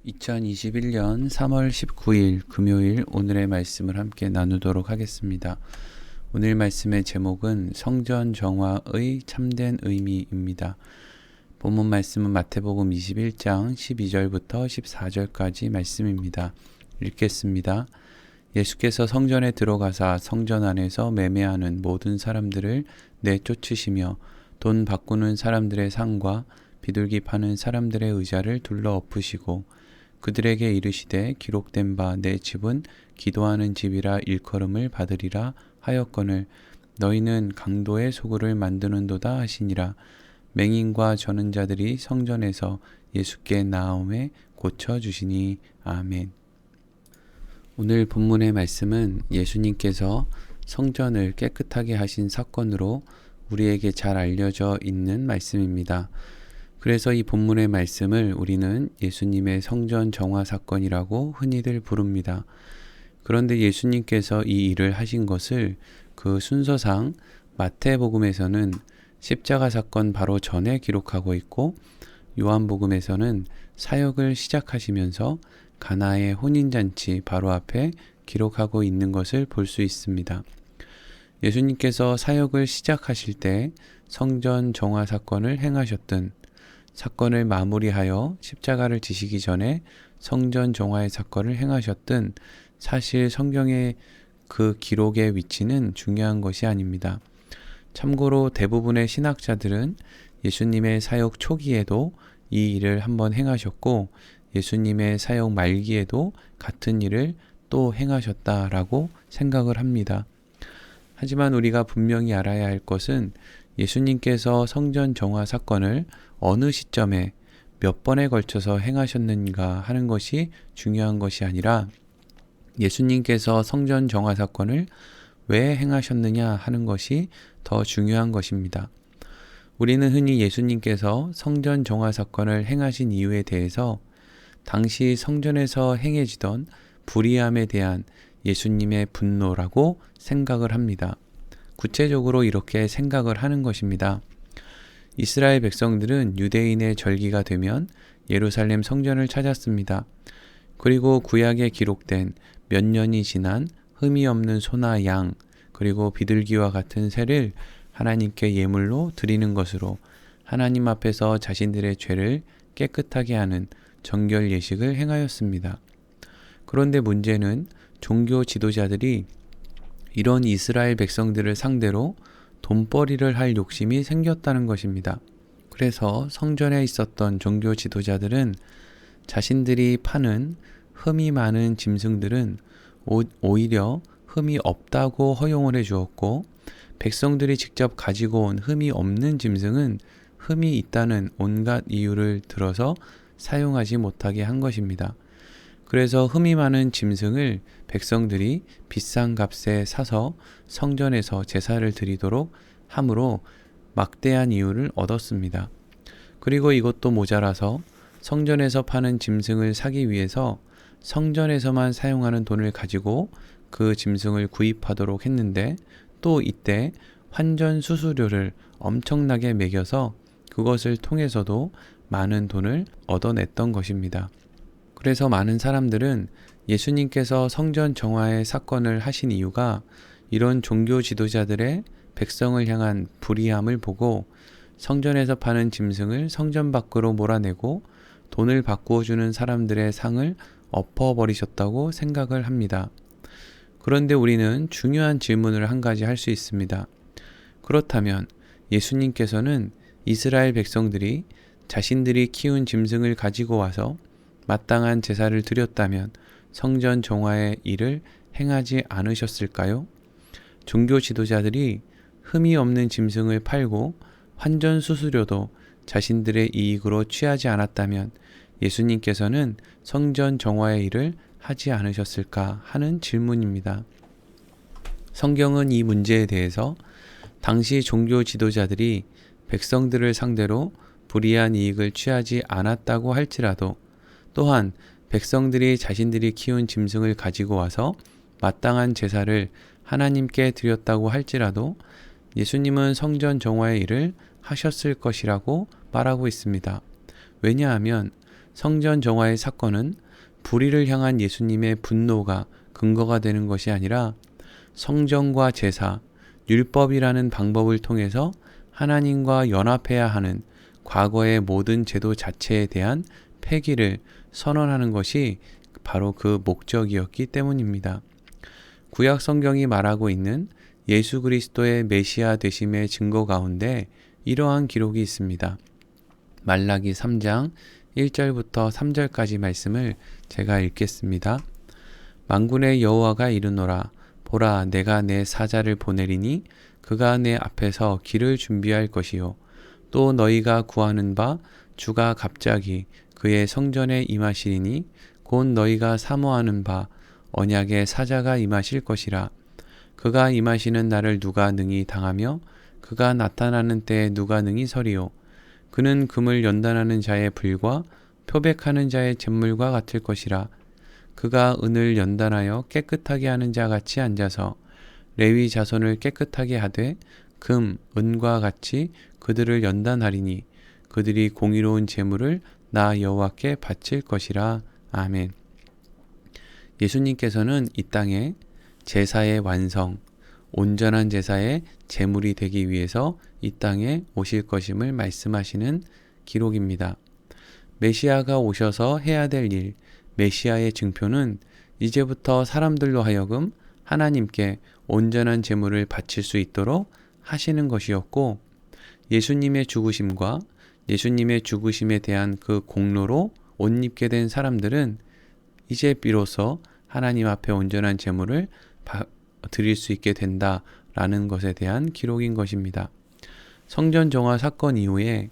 2021년 3월 19일 금요일 오늘의 말씀을 함께 나누도록 하겠습니다. 오늘 말씀의 제목은 성전 정화의 참된 의미입니다. 본문 말씀은 마태복음 21장 12절부터 14절까지 말씀입니다. 읽겠습니다. 예수께서 성전에 들어가사 성전 안에서 매매하는 모든 사람들을 내쫓으시며 돈 바꾸는 사람들의 상과 비둘기 파는 사람들의 의자를 둘러 엎으시고 그들에게 이르시되 기록된 바 내 집은 기도하는 집이라 일컬음을 받으리라 하였거늘 너희는 강도의 소굴을 만드는도다 하시니라. 맹인과 저는 자들이 성전에서 예수께 나아오매 고쳐주시니. 아멘. 오늘 본문의 말씀은 예수님께서 성전을 깨끗하게 하신 사건으로 우리에게 잘 알려져 있는 말씀입니다. 그래서 이 본문의 말씀을 우리는 예수님의 성전 정화 사건이라고 흔히들 부릅니다. 그런데 예수님께서 이 일을 하신 것을 그 순서상 마태복음에서는 십자가 사건 바로 전에 기록하고 있고 요한복음에서는 사역을 시작하시면서 가나의 혼인잔치 바로 앞에 기록하고 있는 것을 볼 수 있습니다. 예수님께서 사역을 시작하실 때 성전 정화 사건을 행하셨던 사건을 마무리하여 십자가를 지시기 전에 성전 정화의 사건을 행하셨던 사실 성경의 그 기록의 위치는 중요한 것이 아닙니다. 참고로 대부분의 신학자들은 예수님의 사역 초기에도 이 일을 한번 행하셨고 예수님의 사역 말기에도 같은 일을 또 행하셨다라고 생각을 합니다. 하지만 우리가 분명히 알아야 할 것은 예수님께서 성전 정화 사건을 어느 시점에 몇 번에 걸쳐서 행하셨는가 하는 것이 중요한 것이 아니라 예수님께서 성전 정화 사건을 왜 행하셨느냐 하는 것이 더 중요한 것입니다. 우리는 흔히 예수님께서 성전 정화 사건을 행하신 이유에 대해서 당시 성전에서 행해지던 불의함에 대한 예수님의 분노라고 생각을 합니다. 구체적으로 이렇게 생각을 하는 것입니다. 이스라엘 백성들은 유대인의 절기가 되면 예루살렘 성전을 찾았습니다. 그리고 구약에 기록된 몇 년이 지난 흠이 없는 소나 양 그리고 비둘기와 같은 새를 하나님께 예물로 드리는 것으로 하나님 앞에서 자신들의 죄를 깨끗하게 하는 정결 예식을 행하였습니다. 그런데 문제는 종교 지도자들이 이런 이스라엘 백성들을 상대로 돈벌이를 할 욕심이 생겼다는 것입니다. 그래서 성전에 있었던 종교 지도자들은 자신들이 파는 흠이 많은 짐승들은 오히려 흠이 없다고 허용을 해주었고 백성들이 직접 가지고 온 흠이 없는 짐승은 흠이 있다는 온갖 이유를 들어서 사용하지 못하게 한 것입니다. 그래서 흠이 많은 짐승을 백성들이 비싼 값에 사서 성전에서 제사를 드리도록 함으로 막대한 이유를 얻었습니다. 그리고 이것도 모자라서 성전에서 파는 짐승을 사기 위해서 성전에서만 사용하는 돈을 가지고 그 짐승을 구입하도록 했는데 또 이때 환전 수수료를 엄청나게 매겨서 그것을 통해서도 많은 돈을 얻어냈던 것입니다. 그래서 많은 사람들은 예수님께서 성전 정화의 사건을 하신 이유가 이런 종교 지도자들의 백성을 향한 불의함을 보고 성전에서 파는 짐승을 성전 밖으로 몰아내고 돈을 바꾸어 주는 사람들의 상을 엎어버리셨다고 생각을 합니다. 그런데 우리는 중요한 질문을 한 가지 할 수 있습니다. 그렇다면 예수님께서는 이스라엘 백성들이 자신들이 키운 짐승을 가지고 와서 마땅한 제사를 드렸다면 성전 정화의 일을 행하지 않으셨을까요? 종교 지도자들이 흠이 없는 짐승을 팔고 환전 수수료도 자신들의 이익으로 취하지 않았다면 예수님께서는 성전 정화의 일을 하지 않으셨을까 하는 질문입니다. 성경은 이 문제에 대해서 당시 종교 지도자들이 백성들을 상대로 불이한 이익을 취하지 않았다고 할지라도 또한 백성들이 자신들이 키운 짐승을 가지고 와서 마땅한 제사를 하나님께 드렸다고 할지라도 예수님은 성전 정화의 일을 하셨을 것이라고 말하고 있습니다. 왜냐하면 성전 정화의 사건은 불의를 향한 예수님의 분노가 근거가 되는 것이 아니라 성전과 제사, 율법이라는 방법을 통해서 하나님과 연합해야 하는 과거의 모든 제도 자체에 대한 폐기를 선언하는 것이 바로 그 목적이었기 때문입니다. 구약 성경이 말하고 있는 예수 그리스도의 메시아 되심의 증거 가운데 이러한 기록이 있습니다. 말라기 3장 1절부터 3절까지 말씀을 제가 읽겠습니다. 만군의 여호와가 이르노라. 보라, 내가 내 사자를 보내리니 그가 내 앞에서 길을 준비할 것이요. 또 너희가 구하는 바 주가 갑자기 그의 성전에 임하시리니 곧 너희가 사모하는 바 언약의 사자가 임하실 것이라. 그가 임하시는 날을 누가 능히 당하며 그가 나타나는 때에 누가 능히 서리요. 그는 금을 연단하는 자의 불과 표백하는 자의 잿물과 같을 것이라. 그가 은을 연단하여 깨끗하게 하는 자 같이 앉아서 레위 자손을 깨끗하게 하되 금, 은과 같이 그들을 연단하리니 그들이 공의로운 제물을 나 여호와께 바칠 것이라. 아멘. 예수님께서는 이 땅에 제사의 완성, 온전한 제사의 제물이 되기 위해서 이 땅에 오실 것임을 말씀하시는 기록입니다. 메시아가 오셔서 해야 될 일, 메시아의 증표는 이제부터 사람들로 하여금 하나님께 온전한 제물을 바칠 수 있도록 하시는 것이었고, 예수님의 죽으심과 예수님의 죽으심에 대한 그 공로로 옷 입게 된 사람들은 이제 비로소 하나님 앞에 온전한 제물을 드릴 수 있게 된다라는 것에 대한 기록인 것입니다. 성전 정화 사건 이후에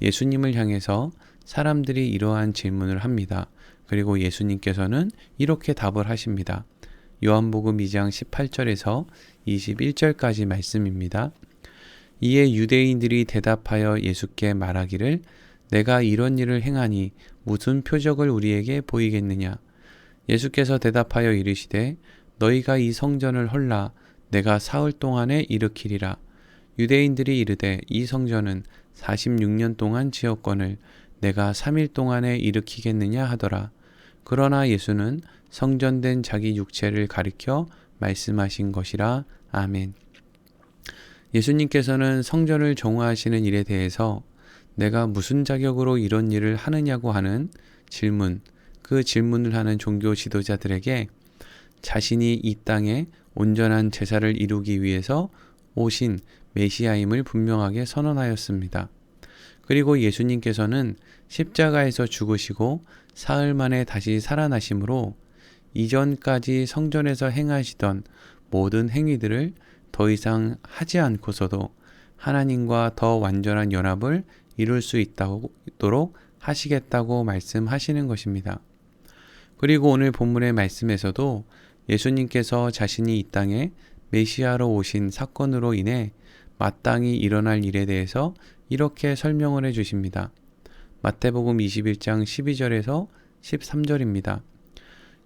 예수님을 향해서 사람들이 이러한 질문을 합니다. 그리고 예수님께서는 이렇게 답을 하십니다. 요한복음 2장 18절에서 21절까지 말씀입니다. 이에 유대인들이 대답하여 예수께 말하기를 내가 이런 일을 행하니 무슨 표적을 우리에게 보이겠느냐. 예수께서 대답하여 이르시되 너희가 이 성전을 헐라 내가 사흘 동안에 일으키리라. 유대인들이 이르되 이 성전은 46년 동안 지었거늘 내가 3일 동안에 일으키겠느냐 하더라. 그러나 예수는 성전된 자기 육체를 가리켜 말씀하신 것이라. 아멘. 예수님께서는 성전을 정화하시는 일에 대해서 내가 무슨 자격으로 이런 일을 하느냐고 하는 질문, 그 질문을 하는 종교 지도자들에게 자신이 이 땅에 온전한 제사를 이루기 위해서 오신 메시아임을 분명하게 선언하였습니다. 그리고 예수님께서는 십자가에서 죽으시고 사흘 만에 다시 살아나심으로 이전까지 성전에서 행하시던 모든 행위들을 더 이상 하지 않고서도 하나님과 더 완전한 연합을 이룰 수 있도록 하시겠다고 말씀하시는 것입니다. 그리고 오늘 본문의 말씀에서도 예수님께서 자신이 이 땅에 메시아로 오신 사건으로 인해 마땅히 일어날 일에 대해서 이렇게 설명을 해주십니다. 마태복음 21장 12절에서 13절입니다.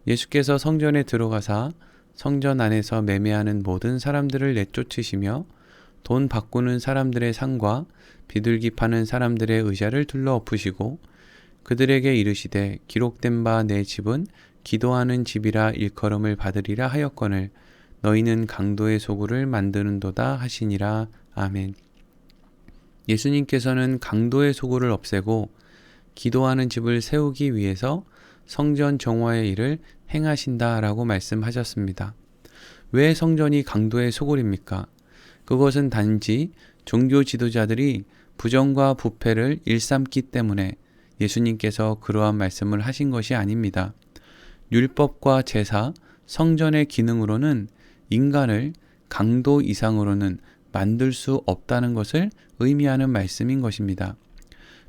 예수께서 성전에 들어가사 성전 안에서 매매하는 모든 사람들을 내쫓으시며 돈 바꾸는 사람들의 상과 비둘기 파는 사람들의 의자를 둘러 엎으시고 그들에게 이르시되 기록된 바 내 집은 기도하는 집이라 일컬음을 받으리라 하였거늘 너희는 강도의 소굴을 만드는도다 하시니라. 아멘. 예수님께서는 강도의 소굴을 없애고 기도하는 집을 세우기 위해서 성전 정화의 일을 행하신다라고 말씀하셨습니다. 왜 성전이 강도의 소굴입니까? 그것은 단지 종교 지도자들이 부정과 부패를 일삼기 때문에 예수님께서 그러한 말씀을 하신 것이 아닙니다. 율법과 제사, 성전의 기능으로는 인간을 강도 이상으로는 만들 수 없다는 것을 의미하는 말씀인 것입니다.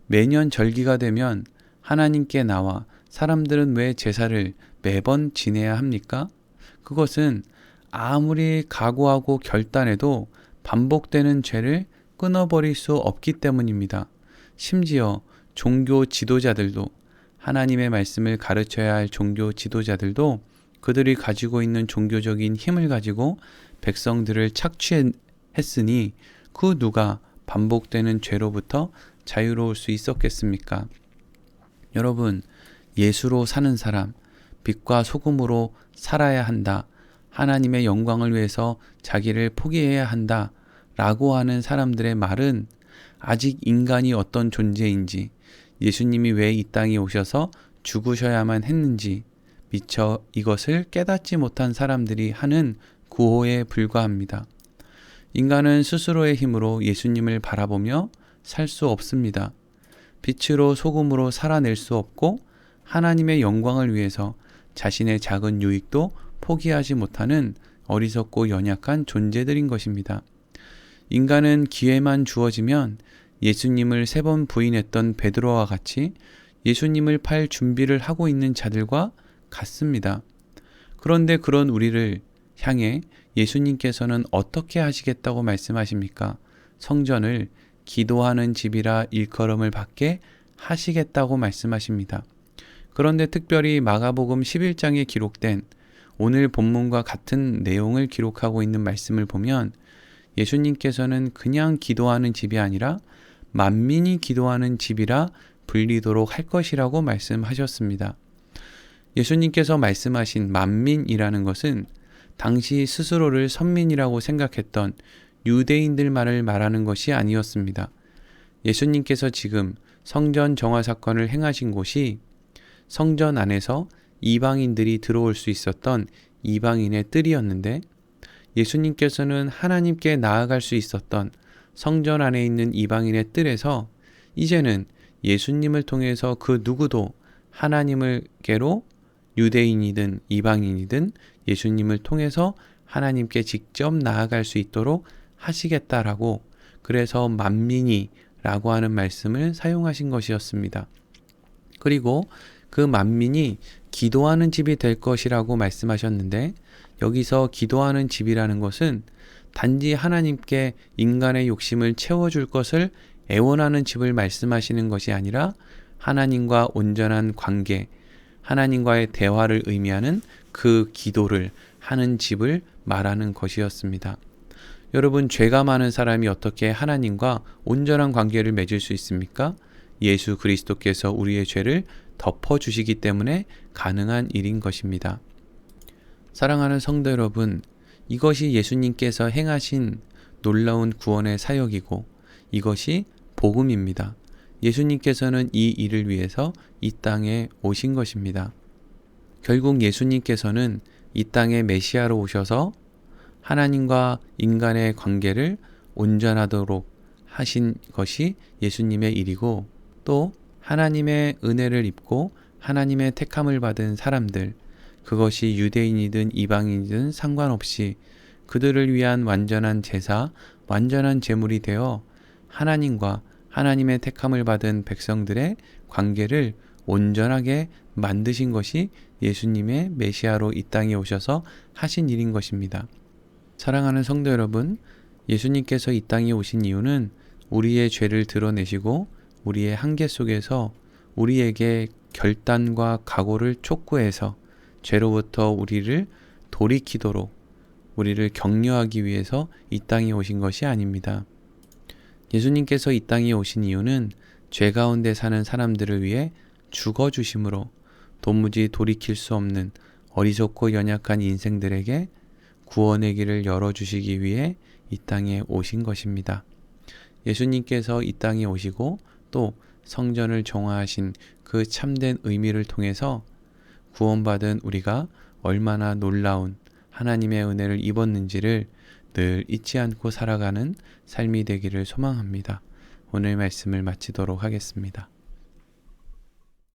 매년 절기가 되면 하나님께 나와 사람들은 왜 제사를 매번 지내야 합니까? 그것은 아무리 각오하고 결단해도 반복되는 죄를 끊어버릴 수 없기 때문입니다. 심지어 종교 지도자들도 하나님의 말씀을 가르쳐야 할 종교 지도자들도 그들이 가지고 있는 종교적인 힘을 가지고 백성들을 착취했으니 그 누가 반복되는 죄로부터 자유로울 수 있었겠습니까? 여러분, 예수로 사는 사람, 빛과 소금으로 살아야 한다. 하나님의 영광을 위해서 자기를 포기해야 한다. 라고 하는 사람들의 말은 아직 인간이 어떤 존재인지, 예수님이 왜 이 땅에 오셔서 죽으셔야만 했는지 미처 이것을 깨닫지 못한 사람들이 하는 구호에 불과합니다. 인간은 스스로의 힘으로 예수님을 바라보며 살 수 없습니다. 빛으로 소금으로 살아낼 수 없고 하나님의 영광을 위해서 자신의 작은 유익도 포기하지 못하는 어리석고 연약한 존재들인 것입니다. 인간은 기회만 주어지면 예수님을 3번 부인했던 베드로와 같이 예수님을 팔 준비를 하고 있는 자들과 같습니다. 그런데 그런 우리를 향해 예수님께서는 어떻게 하시겠다고 말씀하십니까? 성전을 기도하는 집이라 일컬음을 받게 하시겠다고 말씀하십니다. 그런데 특별히 마가복음 11장에 기록된 오늘 본문과 같은 내용을 기록하고 있는 말씀을 보면 예수님께서는 그냥 기도하는 집이 아니라 만민이 기도하는 집이라 불리도록 할 것이라고 말씀하셨습니다. 예수님께서 말씀하신 만민이라는 것은 당시 스스로를 선민이라고 생각했던 유대인들만을 말하는 것이 아니었습니다. 예수님께서 지금 성전 정화 사건을 행하신 곳이 성전 안에서 이방인들이 들어올 수 있었던 이방인의 뜰이었는데, 예수님께서는 하나님께 나아갈 수 있었던 성전 안에 있는 이방인의 뜰에서 이제는 예수님을 통해서 그 누구도 하나님을께로 유대인이든 이방인이든 예수님을 통해서 하나님께 직접 나아갈 수 있도록 하시겠다라고, 그래서 만민이라고 하는 말씀을 사용하신 것이었습니다. 그리고 그 만민이 기도하는 집이 될 것이라고 말씀하셨는데, 여기서 기도하는 집이라는 것은 단지 하나님께 인간의 욕심을 채워줄 것을 애원하는 집을 말씀하시는 것이 아니라 하나님과 온전한 관계, 하나님과의 대화를 의미하는 그 기도를 하는 집을 말하는 것이었습니다. 여러분, 죄가 많은 사람이 어떻게 하나님과 온전한 관계를 맺을 수 있습니까? 예수 그리스도께서 우리의 죄를 덮어주시기 때문에 가능한 일인 것입니다. 사랑하는 성도 여러분, 이것이 예수님께서 행하신 놀라운 구원의 사역이고 이것이 복음입니다. 예수님께서는 이 일을 위해서 이 땅에 오신 것입니다. 결국 예수님께서는 이 땅에 메시아로 오셔서 하나님과 인간의 관계를 온전하도록 하신 것이 예수님의 일이고, 또 하나님의 은혜를 입고 하나님의 택함을 받은 사람들, 그것이 유대인이든 이방인이든 상관없이 그들을 위한 완전한 제사, 완전한 제물이 되어 하나님과 하나님의 택함을 받은 백성들의 관계를 온전하게 만드신 것이 예수님의 메시아로 이 땅에 오셔서 하신 일인 것입니다. 사랑하는 성도 여러분, 예수님께서 이 땅에 오신 이유는 우리의 죄를 드러내시고 우리의 한계 속에서 우리에게 결단과 각오를 촉구해서 죄로부터 우리를 돌이키도록 우리를 격려하기 위해서 이 땅에 오신 것이 아닙니다. 예수님께서 이 땅에 오신 이유는 죄 가운데 사는 사람들을 위해 죽어주심으로 도무지 돌이킬 수 없는 어리석고 연약한 인생들에게 구원의 길을 열어주시기 위해 이 땅에 오신 것입니다. 예수님께서 이 땅에 오시고 또 성전을 정화하신 그 참된 의미를 통해서 구원받은 우리가 얼마나 놀라운 하나님의 은혜를 입었는지를 늘 잊지 않고 살아가는 삶이 되기를 소망합니다. 오늘 말씀을 마치도록 하겠습니다.